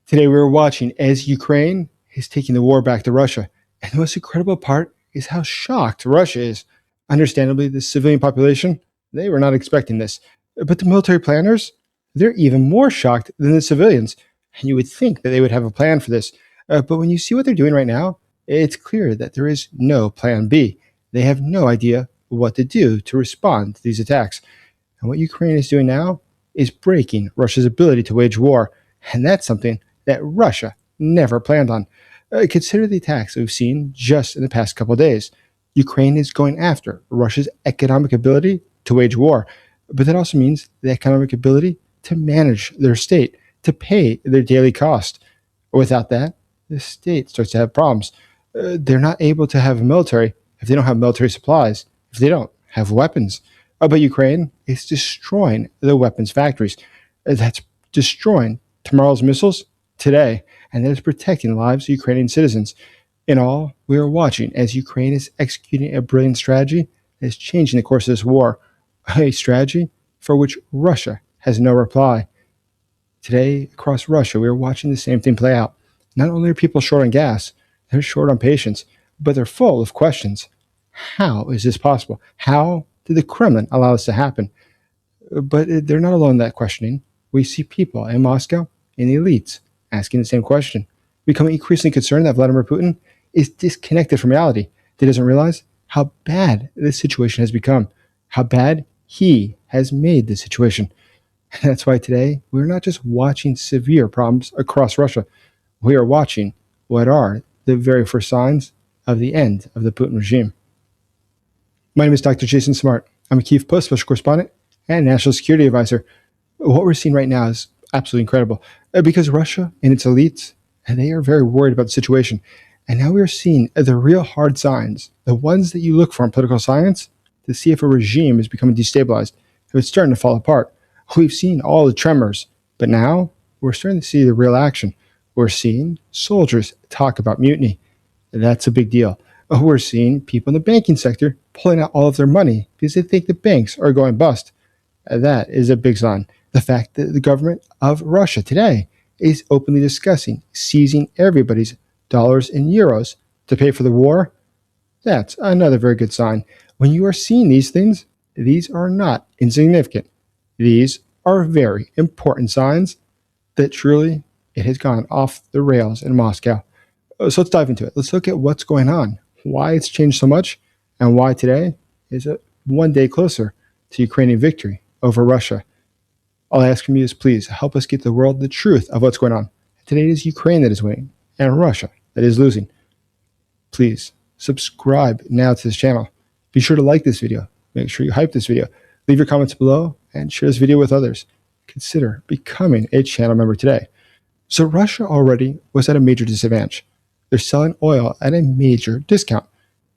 Today we were watching as Ukraine is taking the war back to Russia. And the most incredible part is how shocked Russia is. Understandably, the civilian population, they were not expecting this. But the military planners, they're even more shocked than the civilians. And you would think that they would have a plan for this. But when you see what they're doing right now, it's clear that there is no plan B. They have no idea what to do to respond to these attacks. And what Ukraine is doing now is breaking Russia's ability to wage war. And that's something that Russia never planned on. Consider the attacks we've seen just in the past couple of days. Ukraine is going after Russia's economic ability to wage war, but that also means the economic ability to manage their state, to pay their daily cost. Without that, the state starts to have problems. They're not able to have a military if they don't have military supplies, if they don't have weapons. But Ukraine is destroying the weapons factories. That's destroying tomorrow's missiles today, and that is protecting the lives of Ukrainian citizens. In all, we are watching as Ukraine is executing a brilliant strategy that is changing the course of this war, a strategy for which Russia has no reply. Today, across Russia, we are watching the same thing play out. Not only are people short on gas, they're short on patience, but they're full of questions. How is this possible? How did the Kremlin allow this to happen? But they're not alone in that questioning. We see people in Moscow, in the elites, asking the same question, becoming increasingly concerned that Vladimir Putin is disconnected from reality. He doesn't realize how bad this situation has become, how bad he has made the situation. And that's why today we're not just watching severe problems across Russia. We are watching what are the very first signs of the end of the Putin regime. My name is Dr. Jason Smart. I'm a Kyiv Post special correspondent and national security advisor. What we're seeing right now is absolutely incredible because Russia and its elites, and they are very worried about the situation. And now we are seeing the real hard signs, the ones that you look for in political science to see if a regime is becoming destabilized, if it's starting to fall apart. We've seen all the tremors, but now we're starting to see the real action. We're seeing soldiers talk about mutiny. That's a big deal. We're seeing people in the banking sector pulling out all of their money because they think the banks are going bust. That is a big sign. The fact that the government of Russia today is openly discussing seizing everybody's dollars and euros to pay for the war, that's another very good sign. When you are seeing these things, these are not insignificant. These are very important signs that truly it has gone off the rails in Moscow. So let's dive into it. Let's look at what's going on, why it's changed so much, and why today is one day closer to Ukrainian victory over Russia. All I ask from you is please help us get the world the truth of what's going on. Today it is Ukraine that is winning and Russia that is losing. Please subscribe now to this channel. Be sure to like this video. Make sure you hype this video. Leave your comments below and share this video with others. Consider becoming a channel member today. So Russia already was at a major disadvantage. They're selling oil at a major discount.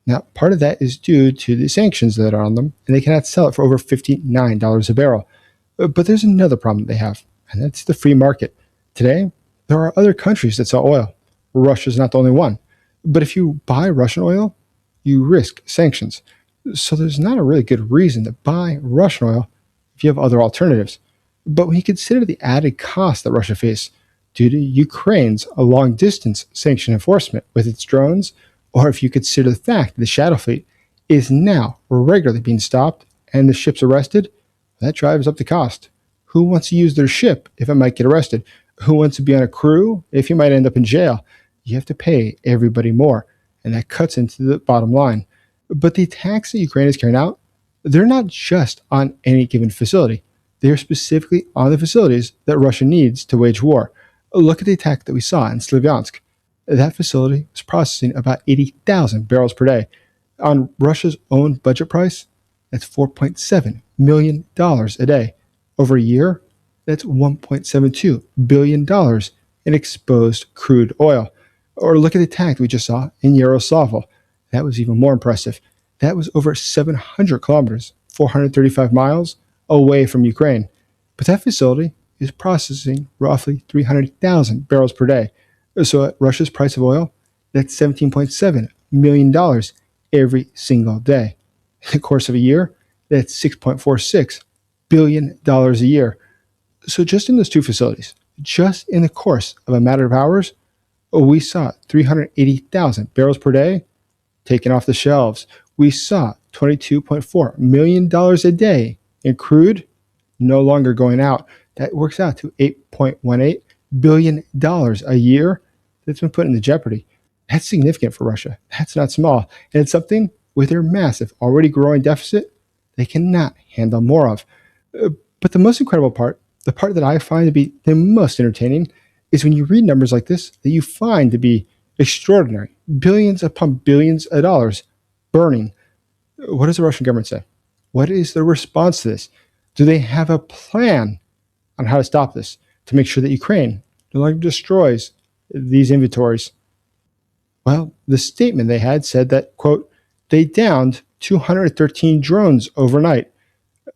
Now, part of that is due to the sanctions that are on them, and they cannot sell it for over $59 a barrel. But there's another problem they have, and that's the free market. Today, there are other countries that sell oil. Russia's not the only one. But if you buy Russian oil, you risk sanctions. So there's not a really good reason to buy Russian oil if you have other alternatives. But when you consider the added cost that Russia faces due to Ukraine's long-distance sanction enforcement with its drones, or if you consider the fact that the Shadow Fleet is now regularly being stopped and the ships arrested, that drives up the cost. Who wants to use their ship if it might get arrested? Who wants to be on a crew if you might end up in jail? You have to pay everybody more, and that cuts into the bottom line. But the attacks that Ukraine is carrying out, they're not just on any given facility. They are specifically on the facilities that Russia needs to wage war. Look at the attack that we saw in Slavyansk. That facility was processing about 80,000 barrels per day. On Russia's own budget price, that's $4.7 million a day. Over a year, that's $1.72 billion in exposed crude oil. Or look at the attack we just saw in Yaroslavl. That was even more impressive. That was over 700 kilometers, 435 miles away from Ukraine. But that facility is processing roughly 300,000 barrels per day. So at Russia's price of oil, that's $17.7 million every single day. In the course of a year, that's $6.46 billion a year. So just in those two facilities, Just in the course of a matter of hours, we saw 380,000 barrels per day taken off the shelves. We saw $22.4 million a day in crude no longer going out. That works out to $8.18 billion a year that's been put into jeopardy. That's significant for Russia. That's not small. And it's something with their massive, already growing deficit, they cannot handle more of. But the most incredible part, the part that I find to be the most entertaining, is when you read numbers like this that you find to be extraordinary. Billions upon billions of dollars burning. What does the Russian government say? What is the response to this? Do they have a plan on how to stop this, to make sure that Ukraine no longer destroys these inventories? Well, the statement they had said that, quote, they downed 213 drones overnight.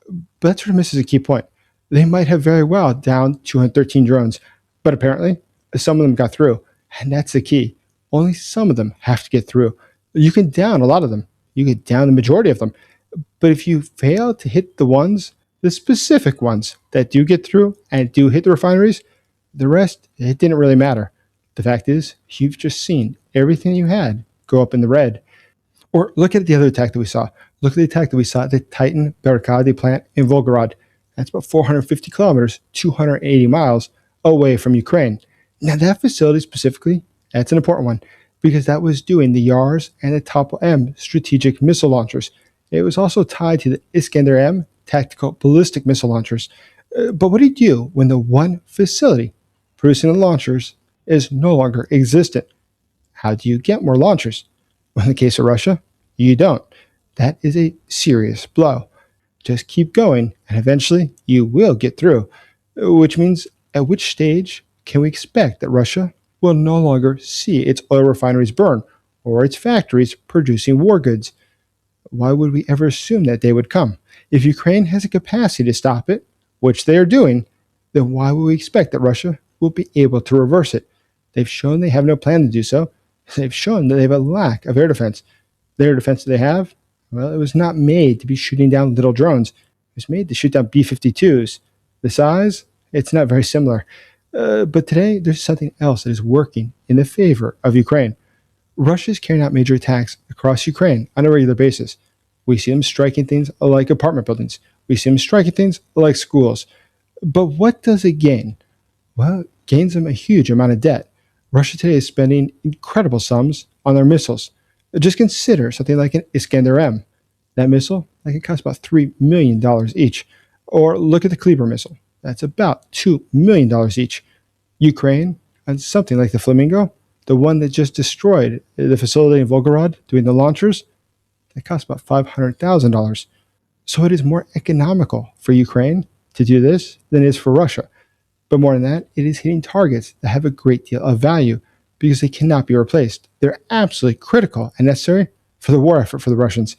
But that sort of misses a key point. They might have very well downed 213 drones, but apparently some of them got through. And that's the key. Only some of them have to get through. You can down a lot of them. You can down the majority of them. But if you fail to hit the specific ones that do get through and do hit the refineries, the rest, it didn't really matter. The fact is, you've just seen everything you had go up in the red. Or look at the other attack that we saw. Look at the attack that we saw at the Titan-Barrikady plant in Volgograd. That's about 450 kilometers, 280 miles away from Ukraine. Now, that facility specifically, that's an important one because that was doing the Yars and the Topol-M strategic missile launchers. It was also tied to the Iskander-M tactical ballistic missile launchers. But what do you do when the one facility producing the launchers is no longer existent? How do you get more launchers? Well, in the case of Russia, you don't. That is a serious blow. Just keep going, and eventually you will get through. Which means, at which stage can we expect that Russia will no longer see its oil refineries burn or its factories producing war goods? Why would we ever assume that day would come? If Ukraine has a capacity to stop it, which they are doing, then why would we expect that Russia will be able to reverse it? They've shown they have no plan to do so. They've shown that they have a lack of air defense. The air defense that they have, well, it was not made to be shooting down little drones. It was made to shoot down B-52s. The size, it's not very similar. But today, there's something else that is working in the favor of Ukraine. Russia is carrying out major attacks across Ukraine on a regular basis. We see them striking things like apartment buildings. We see them striking things like schools. But what does it gain? Well, it gains them a huge amount of debt. Russia today is spending incredible sums on their missiles. Just consider something like an Iskander-M. That missile, that can cost about $3 million each. Or look at the Kleber missile. That's about $2 million each. Ukraine, and something like the Flamingo, the one that just destroyed the facility in Volgograd doing the launchers, that cost about $500,000. So it is more economical for Ukraine to do this than it is for Russia. But more than that, it is hitting targets that have a great deal of value because they cannot be replaced. They're absolutely critical and necessary for the war effort for the Russians.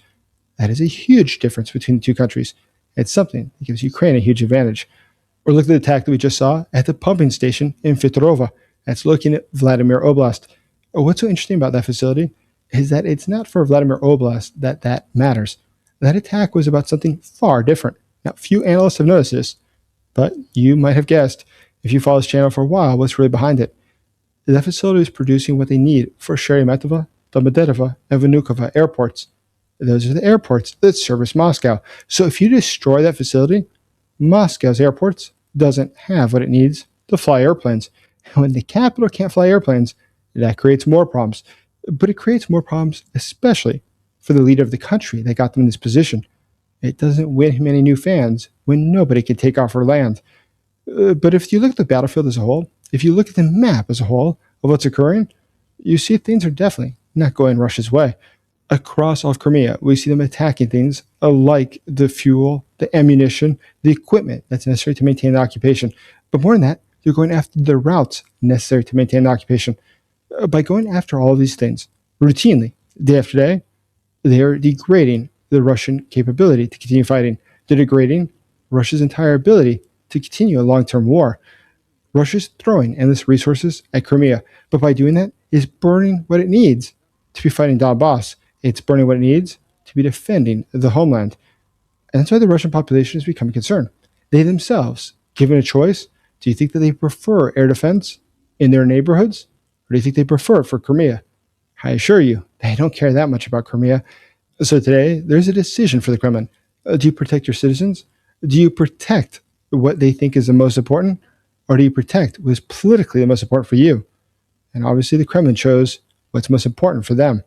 That is a huge difference between the two countries. It's something that gives Ukraine a huge advantage. Or look at the attack that we just saw at the pumping station in Fytyrova. That's looking at Vladimir Oblast. What's so interesting about that facility is that it's not for Vladimir Oblast that matters. That attack was about something far different. Now, few analysts have noticed this, but you might have guessed, if you follow this channel for a while, what's really behind it. That facility is producing what they need for Sheremetyevo, Domodedovo, and Vnukovo airports. Those are the airports that service Moscow. So if you destroy that facility, Moscow's airports doesn't have what it needs to fly airplanes. And when the capital can't fly airplanes, that creates more problems. But it creates more problems, especially for the leader of the country that got them in this position. It doesn't win him any new fans when nobody can take off or land. But if you look at the battlefield as a whole, if you look at the map as a whole of what's occurring, you see things are definitely not going Russia's way. Across all of Crimea, we see them attacking things like the fuel, the ammunition, the equipment that's necessary to maintain the occupation. But more than that, they're going after the routes necessary to maintain the occupation. By going after all of these things routinely, day after day, they are degrading the Russian capability to continue fighting. They're degrading Russia's entire ability to continue a long-term war. Russia's throwing endless resources at Crimea, but by doing that, is burning what it needs to be fighting Donbass. It's burning what it needs to be defending the homeland. And that's why the Russian population is becoming concerned. They themselves, given a choice Do you think that they prefer air defense in their neighborhoods? Or do you think they prefer it for Crimea? I assure you, they don't care that much about Crimea. So today, there's a decision for the Kremlin. Do you protect your citizens? Do you protect what they think is the most important? Or do you protect what is politically the most important for you? And obviously, the Kremlin chose what's most important for them.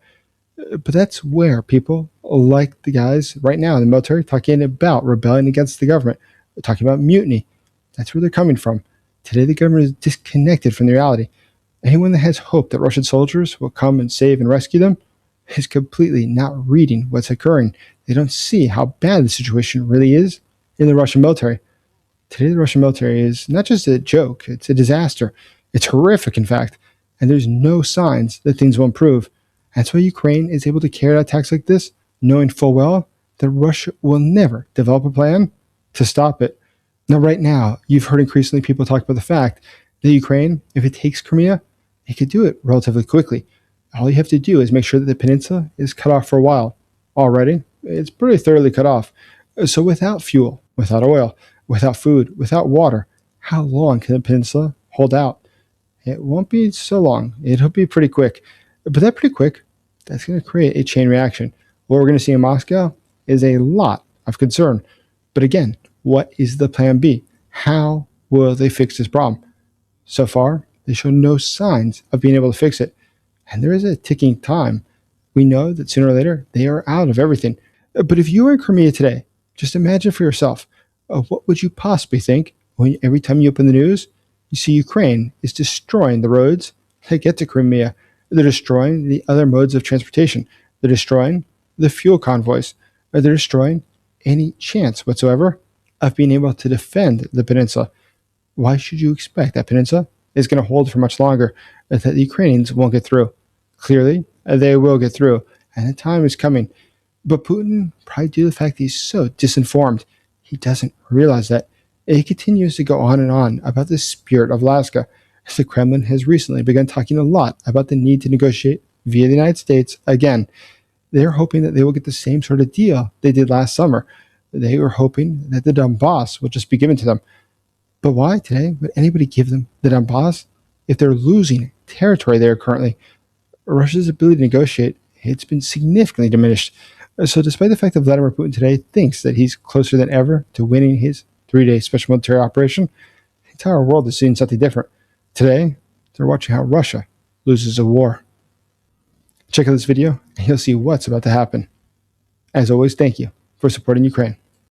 But that's where people like the guys right now in the military talking about rebelling against the government, talking about mutiny. That's where they're coming from. Today, the government is disconnected from the reality. Anyone that has hope that Russian soldiers will come and save and rescue them is completely not reading what's occurring. They don't see how bad the situation really is in the Russian military. Today, the Russian military is not just a joke, it's a disaster. It's horrific, in fact, and there's no signs that things will improve. That's why Ukraine is able to carry out attacks like this, knowing full well that Russia will never develop a plan to stop it. Now, right now, you've heard increasingly people talk about the fact that Ukraine, if it takes Crimea, it could do it relatively quickly. All you have to do is make sure that the peninsula is cut off for a while. Already, it's pretty thoroughly cut off. So without fuel, without oil, without food, without water, how long can the peninsula hold out? It won't be so long. It'll be pretty quick. But that pretty quick, that's going to create a chain reaction. What we're going to see in Moscow is a lot of concern. But again, what is the plan B? How will they fix this problem? So far, they show no signs of being able to fix it. And there is a ticking time. We know that sooner or later, they are out of everything. But if you were in Crimea today, just imagine for yourself, what would you possibly think when every time you open the news, you see Ukraine is destroying the roads that get to Crimea. They're destroying the other modes of transportation. They're destroying the fuel convoys. They're destroying any chance whatsoever of being able to defend the peninsula. Why should you expect that peninsula is going to hold for much longer, that the Ukrainians won't get through? Clearly, they will get through, and the time is coming. But Putin, probably due to the fact that he's so disinformed, he doesn't realize that. He continues to go on and on about the spirit of Alaska. The Kremlin has recently begun talking a lot about the need to negotiate via the United States again. They're hoping that they will get the same sort of deal they did last summer. They were hoping that the Donbass will just be given to them. But why today would anybody give them the Donbass if they're losing territory there currently? Russia's ability to negotiate, it's been significantly diminished. So despite the fact that Vladimir Putin today thinks that he's closer than ever to winning his 3-day special military operation, the entire world is seeing something different. Today, they're watching how Russia loses a war. Check out this video and you'll see what's about to happen. As always, thank you for supporting Ukraine.